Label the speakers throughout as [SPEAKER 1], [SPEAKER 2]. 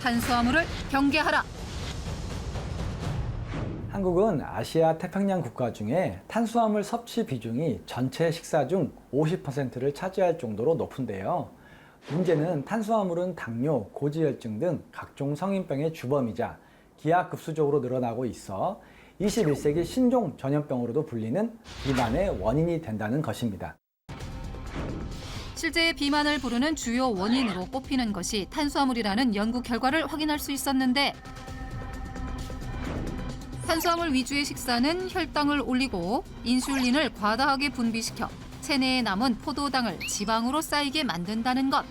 [SPEAKER 1] 탄수화물을 경계하라.
[SPEAKER 2] 한국은 아시아 태평양 국가 중에 탄수화물 섭취 비중이 전체 식사 중 50%를 차지할 정도로 높은데요. 문제는 탄수화물은 당뇨, 고지혈증 등 각종 성인병의 주범이자 기하급수적으로 늘어나고 있어 21세기 신종 전염병으로도 불리는 비만의 원인이 된다는 것입니다.
[SPEAKER 1] 실제 비만을 부르는 주요 원인으로 꼽히는 것이 탄수화물이라는 연구 결과를 확인할 수 있었는데 탄수화물 위주의 식사는 혈당을 올리고 인슐린을 과다하게 분비시켜 체내에 남은 포도당을 지방으로 쌓이게 만든다는 것.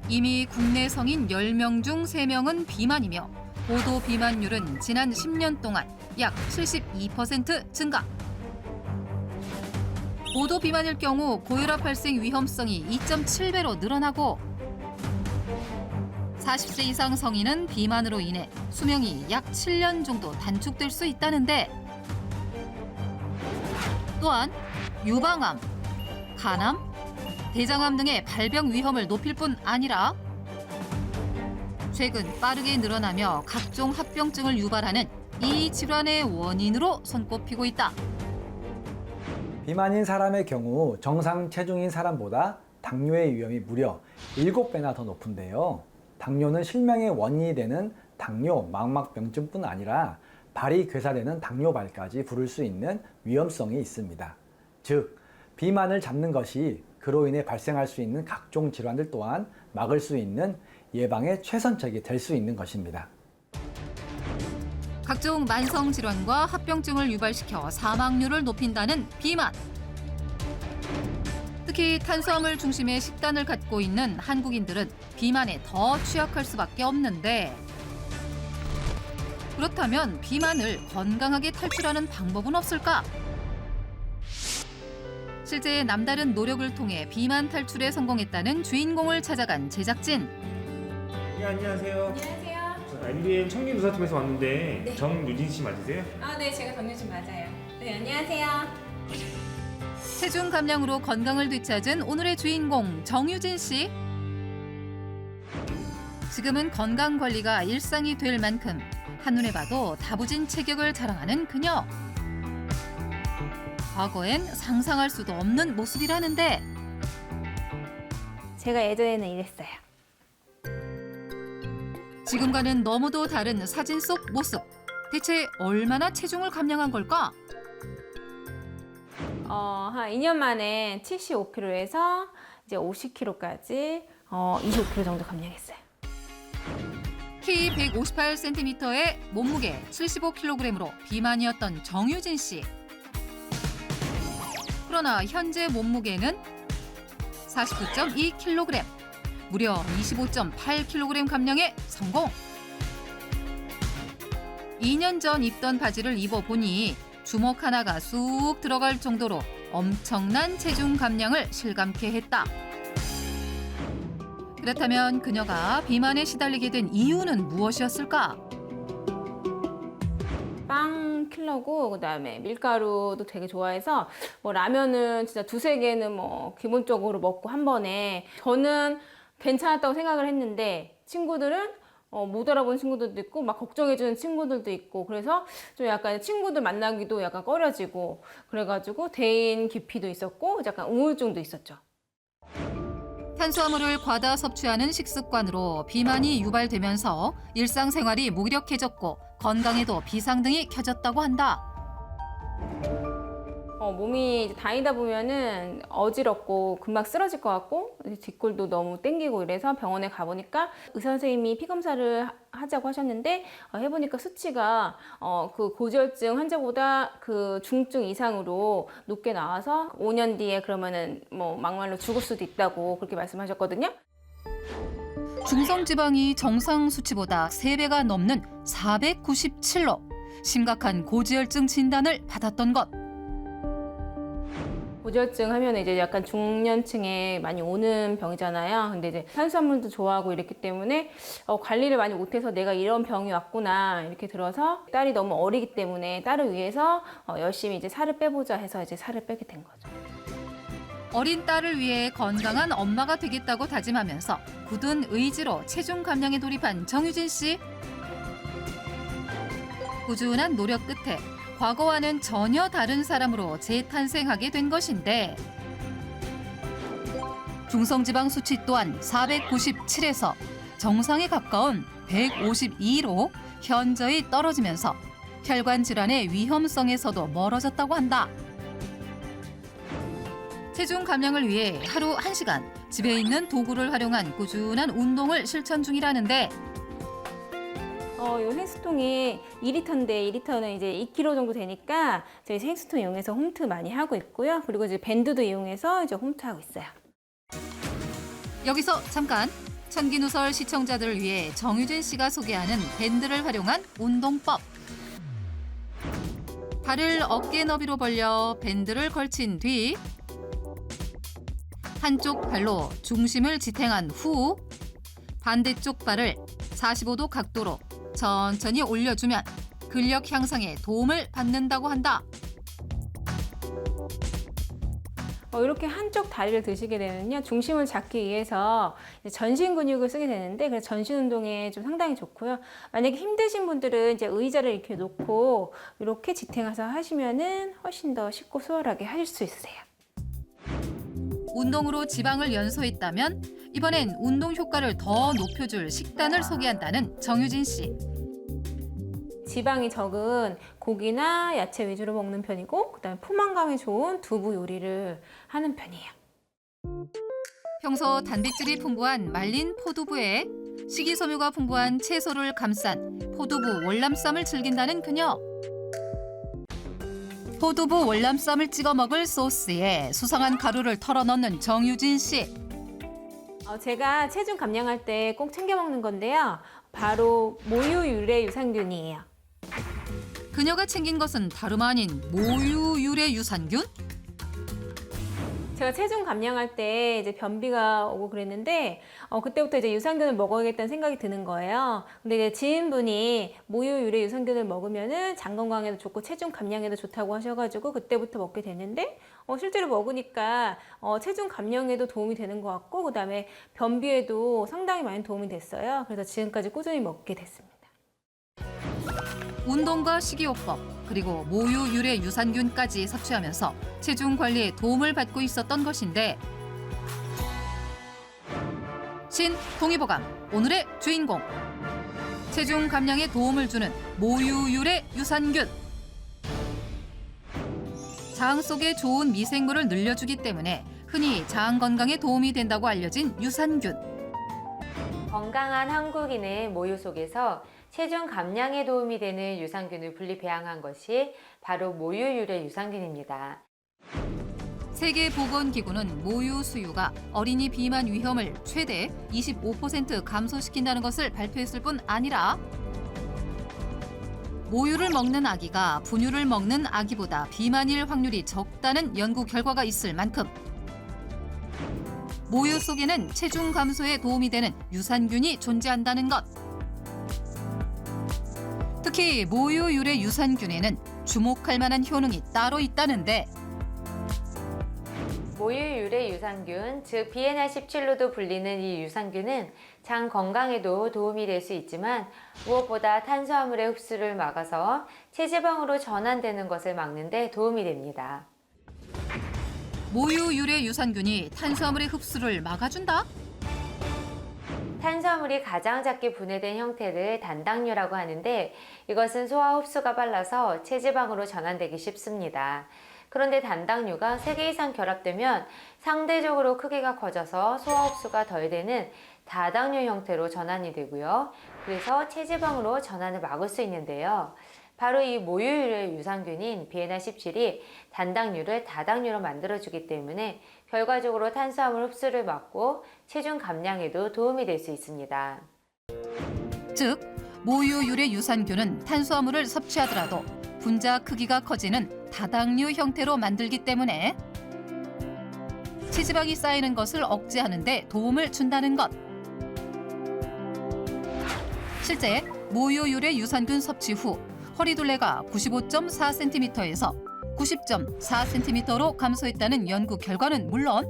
[SPEAKER 1] 이미 국내 성인 10명 중 3명은 비만이며 고도 비만율은 지난 10년 동안 약 72% 증가. 고도 비만일 경우 고혈압 발생 위험성이 2.7배로 늘어나고 40세 이상 성인은 비만으로 인해 수명이 약 7년 정도 단축될 수 있다는데 또한 유방암, 간암, 대장암 등의 발병 위험을 높일 뿐 아니라 최근 빠르게 늘어나며 각종 합병증을 유발하는 이 질환의 원인으로 손꼽히고 있다.
[SPEAKER 2] 비만인 사람의 경우 정상 체중인 사람보다 당뇨의 위험이 무려 7배나 더 높은데요. 당뇨는 실명의 원인이 되는 당뇨, 망막병증뿐 아니라 발이 괴사되는 당뇨발까지 부를 수 있는 위험성이 있습니다. 즉, 비만을 잡는 것이 그로 인해 발생할 수 있는 각종 질환들 또한 막을 수 있는 예방의 최선책이 될 수 있는 것입니다.
[SPEAKER 1] 각종 만성 질환과 합병증을 유발시켜 사망률을 높인다는 비만. 특히 탄수화물 중심의 식단을 갖고 있는 한국인들은 비만에 더 취약할 수밖에 없는데 그렇다면 비만을 건강하게 탈출하는 방법은 없을까? 실제 남다른 노력을 통해 비만 탈출에 성공했다는 주인공을 찾아간 제작진.
[SPEAKER 3] 네, 안녕하세요.
[SPEAKER 4] 안녕하세요.
[SPEAKER 3] 저 MBN 청년조사팀에서 왔는데
[SPEAKER 4] 네.
[SPEAKER 3] 정유진 씨 맞으세요?
[SPEAKER 4] 네, 제가 정유진 맞아요. 네, 안녕하세요.
[SPEAKER 1] 체중 감량으로 건강을 되찾은 오늘의 주인공 정유진 씨. 지금은 건강 관리가 일상이 될 만큼 한눈에 봐도 다부진 체격을 자랑하는 그녀. 과거엔 상상할 수도 없는 모습이라는데
[SPEAKER 4] 제가 예전에는 이랬어요.
[SPEAKER 1] 지금과는 너무도 다른 사진 속 모습. 대체 얼마나 체중을 감량한 걸까?
[SPEAKER 4] 한 2년 만에 75kg에서 이제 50kg까지 25kg 정도 감량했어요.
[SPEAKER 1] 키 158cm에 몸무게 75kg으로 비만이었던 정유진 씨. 그러나 현재 몸무게는 49.2kg, 무려 25.8kg 감량에 성공. 2년 전 입던 바지를 입어보니 주먹 하나가 쑥 들어갈 정도로 엄청난 체중 감량을 실감케 했다. 그렇다면 그녀가 비만에 시달리게 된 이유는 무엇이었을까?
[SPEAKER 4] 빵 킬러고 그다음에 밀가루도 되게 좋아해서 라면은 진짜 두세 개는 기본적으로 먹고 한 번에 저는 괜찮았다고 생각을 했는데 친구들은 못 알아본 친구들도 있고 막 걱정해주는 친구들도 있고 그래서 좀 약간 친구들 만나기도 약간 꺼려지고 그래가지고 대인 기피도 있었고 약간 우울증도 있었죠.
[SPEAKER 1] 탄수화물을 과다 섭취하는 식습관으로 비만이 유발되면서 일상생활이 무기력해졌고 건강에도 비상등이 켜졌다고 한다.
[SPEAKER 4] 몸이 이제 다니다 보면은 어지럽고 금방 쓰러질 것 같고 뒷골도 너무 땡기고 이래서 병원에 가보니까 의사 선생님이 피 검사를 하자고 하셨는데 해보니까 수치가 그 고지혈증 환자보다 그 중증 이상으로 높게 나와서 5년 뒤에 그러면은 막말로 죽을 수도 있다고 그렇게 말씀하셨거든요.
[SPEAKER 1] 중성지방이 정상 수치보다 3배가 넘는 497로 심각한 고지혈증 진단을 받았던 것.
[SPEAKER 4] 고지혈증 하면 이제 약간 중년층에 많이 오는 병이잖아요. 근데 이제 탄수화물도 좋아하고 이랬기 때문에 관리를 많이 못해서 내가 이런 병이 왔구나 이렇게 들어서 딸이 너무 어리기 때문에 딸을 위해서 열심히 이제 살을 빼보자 해서 이제 살을 빼게 된 거죠.
[SPEAKER 1] 어린 딸을 위해 건강한 엄마가 되겠다고 다짐하면서 굳은 의지로 체중 감량에 돌입한 정유진 씨. 꾸준한 노력 끝에 과거와는 전혀 다른 사람으로 재탄생하게 된 것인데 중성지방 수치 또한 497에서 정상에 가까운 152로 현저히 떨어지면서 혈관 질환의 위험성에서도 멀어졌다고 한다. 체중 감량을 위해 하루 1시간 집에 있는 도구를 활용한 꾸준한 운동을 실천 중이라는데
[SPEAKER 4] 요 생수통이 2리터인데 2리터는 이제 2kg 정도 되니까 저희 생수통 이용해서 홈트 많이 하고 있고요. 그리고 이제 밴드도 이용해서 이제 홈트하고 있어요.
[SPEAKER 1] 여기서 잠깐 천기누설 시청자들을 위해 정유진 씨가 소개하는 밴드를 활용한 운동법. 발을 어깨 너비로 벌려 밴드를 걸친 뒤 한쪽 발로 중심을 지탱한 후 반대쪽 발을 45도 각도로 천천히 올려주면 근력 향상에 도움을 받는다고 한다.
[SPEAKER 4] 이렇게 한쪽 다리를 드시게 되면요. 중심을 잡기 위해서 이제 전신 근육을 쓰게 되는데 그래서 전신 운동에 좀 상당히 좋고요. 만약에 힘드신 분들은 이제 의자를 이렇게 놓고 이렇게 지탱해서 하시면은 훨씬 더 쉽고 수월하게 하실 수 있으세요.
[SPEAKER 1] 운동으로 지방을 연소했다면 이번엔 운동 효과를 더 높여줄 식단을 소개한다는 정유진 씨.
[SPEAKER 4] 지방이 적은 고기나 야채 위주로 먹는 편이고 그다음에 포만감이 좋은 두부 요리를 하는 편이에요.
[SPEAKER 1] 평소 단백질이 풍부한 말린 포두부에 식이섬유가 풍부한 채소를 감싼 포두부 월남쌈을 즐긴다는 그녀. 포두부 월남쌈을 찍어 먹을 소스에 수상한 가루를 털어 넣는 정유진 씨.
[SPEAKER 4] 제가 체중 감량할 때 꼭 챙겨 먹는 건데요. 바로 모유 유래 유산균이에요.
[SPEAKER 1] 그녀가 챙긴 것은 다름 아닌 모유 유래 유산균?
[SPEAKER 4] 제가 체중 감량할 때 이제 변비가 오고 그랬는데 그때부터 이제 유산균을 먹어야겠다는 생각이 드는 거예요. 근데 이제 지인분이 모유 유래 유산균을 먹으면은 장 건강에도 좋고 체중 감량에도 좋다고 하셔가지고 그때부터 먹게 됐는데 실제로 먹으니까 체중 감량에도 도움이 되는 것 같고 그다음에 변비에도 상당히 많이 도움이 됐어요. 그래서 지금까지 꾸준히 먹게 됐습니다.
[SPEAKER 1] 운동과 식이요법 그리고 모유 유래 유산균까지 섭취하면서 체중 관리에 도움을 받고 있었던 것인데 신 동의보감 오늘의 주인공 체중 감량에 도움을 주는 모유 유래 유산균 장 속에 좋은 미생물을 늘려주기 때문에 흔히 장 건강에 도움이 된다고 알려진 유산균.
[SPEAKER 5] 건강한 한국인의 모유 속에서 체중 감량에 도움이 되는 유산균을 분리 배양한 것이 바로 모유 유래 유산균입니다.
[SPEAKER 1] 세계보건기구는 모유 수유가 어린이 비만 위험을 최대 25% 감소시킨다는 것을 발표했을 뿐 아니라 모유를 먹는 아기가 분유를 먹는 아기보다 비만일 확률이 적다는 연구 결과가 있을 만큼 모유 속에는 체중 감소에 도움이 되는 유산균이 존재한다는 것. 특히 모유 유래 유산균에는 주목할 만한 효능이 따로 있다는데
[SPEAKER 5] 모유 유래 유산균, 즉 BNR17로도 불리는 이 유산균은 장 건강에도 도움이 될 수 있지만 무엇보다 탄수화물의 흡수를 막아서 체지방으로 전환되는 것을 막는 데 도움이 됩니다.
[SPEAKER 1] 모유 유래 유산균이 탄수화물의 흡수를 막아준다?
[SPEAKER 5] 탄수화물이 가장 작게 분해된 형태를 단당류라고 하는데 이것은 소화 흡수가 빨라서 체지방으로 전환되기 쉽습니다. 그런데 단당류가 3개 이상 결합되면 상대적으로 크기가 커져서 소화 흡수가 덜 되는 다당류 형태로 전환이 되고요. 그래서 체지방으로 전환을 막을 수 있는데요. 바로 이 모유 유래 유산균인 BNR17이 단당류를 다당류로 만들어주기 때문에 결과적으로 탄수화물 흡수를 막고 체중 감량에도 도움이 될 수 있습니다.
[SPEAKER 1] 즉, 모유 유래 유산균은 탄수화물을 섭취하더라도 분자 크기가 커지는 다당류 형태로 만들기 때문에 체지방이 쌓이는 것을 억제하는 데 도움을 준다는 것. 실제 모유 유래 유산균 섭취 후 허리둘레가 95.4cm에서 90.4cm로 감소했다는 연구 결과는 물론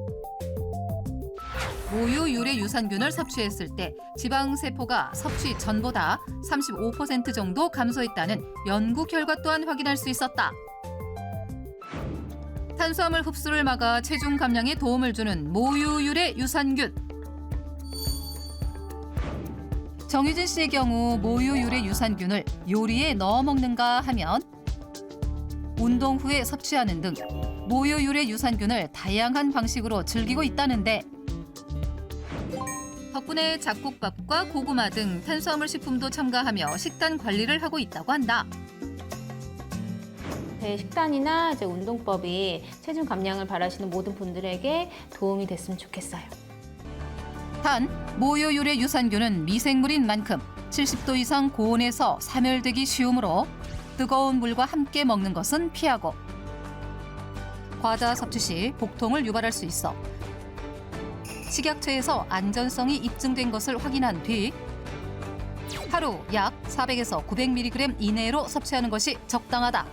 [SPEAKER 1] 모유 유래 유산균을 섭취했을 때 지방세포가 섭취 전보다 35% 정도 감소했다는 연구 결과 또한 확인할 수 있었다. 탄수화물 흡수를 막아 체중 감량에 도움을 주는 모유 유래 유산균. 정유진 씨의 경우 모유 유래 유산균을 요리에 넣어 먹는가 하면 운동 후에 섭취하는 등 모유 유래 유산균을 다양한 방식으로 즐기고 있다는데 덕분에 잡곡밥과 고구마 등 탄수화물 식품도 첨가하며 식단 관리를 하고 있다고 한다.
[SPEAKER 4] 제 식단이나 이제 운동법이 체중 감량을 바라시는 모든 분들에게 도움이 됐으면 좋겠어요.
[SPEAKER 1] 단, 모유 유래 유산균은 미생물인 만큼 70도 이상 고온에서 사멸되기 쉬우므로 뜨거운 물과 함께 먹는 것은 피하고 과다 섭취 시 복통을 유발할 수 있어 식약처에서 안전성이 입증된 것을 확인한 뒤 하루 약 400에서 900mg 이내로 섭취하는 것이 적당하다.